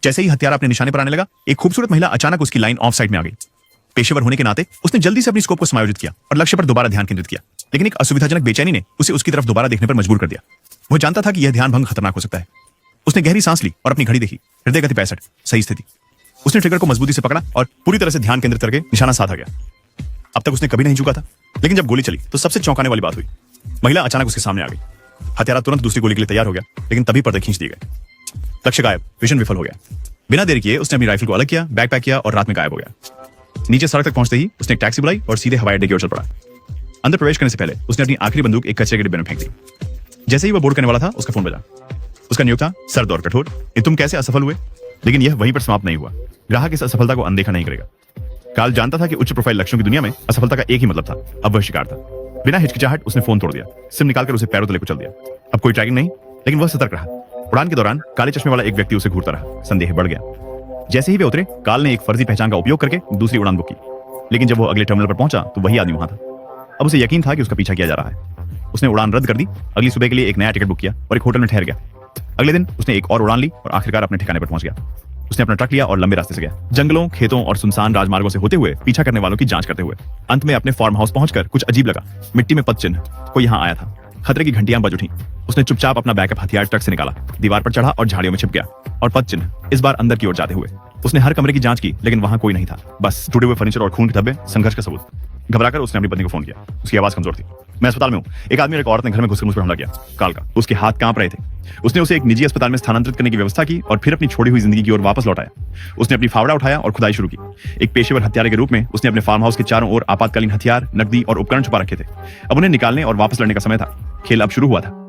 जैसे ही हत्यारा अपने निशाने पर आने लगा, एक खूबसूरत महिला अचानक उसकी लाइन ऑफ साइड में आ गई। पेशेवर होने के नाते उसने जल्दी से अपनी स्कोप को समायोजित किया और लक्ष्य पर दोबारा ध्यान केंद्रित किया, लेकिन एक असुविधाजनक बेचैनी ने उसे उसकी तरफ दोबारा देखने पर मजबूर कर दिया। वो जानता था कि यह ध्यान भंग खतरनाक हो सकता है। उसने गहरी सांस ली और अपनी घड़ी देखी। हृदय गति 65, सही स्थिति। उसने ट्रिगर को मजबूती से पकड़ा और पूरी तरह से ध्यान केंद्रित करके निशाना साधा गया। अब तक उसने कभी नहीं झुका था, लेकिन जब गोली चली तो सबसे चौंकाने वाली बात हुई। महिला अचानक उसके सामने आ गई। हत्यारा तुरंत दूसरी गोली के लिए तैयार हो गया, लेकिन तभी पर्दे खींच दिए गए। लक्ष्य गायब, मिशन विफल हो गया। बिना देर किए उसने अपनी राइफल को अलग किया, बैग पैक किया और रात में गायब हो गया। नीचे सड़क तक पहुंचते ही उसने एक टैक्सी बुलाई और सीधे हवाई अड्डे की ओर चल पड़ा। अंदर प्रवेश करने से पहले उसने अपनी आखिरी बंदूक एक कचरे के डिब्बे में फेंक दी। जैसे ही वो बोर्ड करने वाला था, उसका फोन बजा। उसका नियोग था सर्द और कठोर, ये तुम कैसे असफल हुए। लेकिन यह वहीं पर समाप्त नहीं हुआ। ग्राहक इस असफलता को अनदेखा नहीं करेगा। कार्ल जानता था कि उच्च प्रोफाइल लक्ष्यों की दुनिया में असफलता का एक ही मतलब था, अब वह शिकार था। बिना हिचकिचाहट उसने फोन तोड़ दिया, सिम निकालकर उसे पैरों तले कुचल दिया। अब कोई ट्रैकिंग नहीं, लेकिन वह सतर्क रहा। उड़ान के दौरान काले चश्मे वाला एक व्यक्ति उसे घूरता रहा। संदेह बढ़ गया। जैसे ही वे उतरे, कार्ल ने एक फर्जी पहचान का उपयोग करके दूसरी उड़ान बुक की, लेकिन जब वो अगले टर्मिनल पर पहुंचा तो वही आदमी वहां था। अब उसे यकीन था कि उसका पीछा किया जा रहा है। उसने उड़ान रद्द कर दी, अगली सुबह के लिए एक नया टिकट बुक किया और एक होटल में ठहर गया। अगले दिन उसने एक और उड़ान ली और आखिरकार अपने ठिकाने पर पहुंच गया। उसने अपना ट्रक लिया और लंबे रास्ते से गया, जंगलों, खेतों और सुनसान राजमार्गों से होते हुए पीछा करने वालों की जांच करते हुए। अंत में अपने फार्म हाउस पहुंचकर कुछ अजीब लगा। मिट्टी में पद चिन्ह, कोई यहाँ आया था। खतरे की घंटियां बज उठी। उसने चुपचाप अपना बैकअप हथियार ट्रक से निकाला, दीवार पर चढ़ा और झाड़ियों में छिप गया। और पद चिन्ह इस बार अंदर की ओर जाते हुए। उसने हर कमरे की जांच की, लेकिन वहां कोई नहीं था, बस टूटे हुए फर्नीचर और खून के धब्बे, संघर्ष का सबूत। घबराकर उसने अपनी पत्नी को फोन किया। उसकी आवाज कमजोर थी। मैं अस्पताल में हूँ। एक आदमी और एक औरत ने घर में घुसकर मुझ पर हमला किया। काल का उसके हाथ कांप रहे थे। उसने उसे एक निजी अस्पताल में स्थानांतरित करने की व्यवस्था की और फिर अपनी छोड़ी हुई जिंदगी की ओर वापस लौटाया। उसने अपनी फावड़ा उठाया और खुदाई शुरू की। एक पेशेवर हत्यारे के रूप में उसने अपने फार्म हाउस के चारों ओर आपातकालीन हथियार, नकदी और उपकरण छुपा रखे थे। अब उन्हें निकालने और वापस लड़ने का समय था। खेल अब शुरू हुआ था।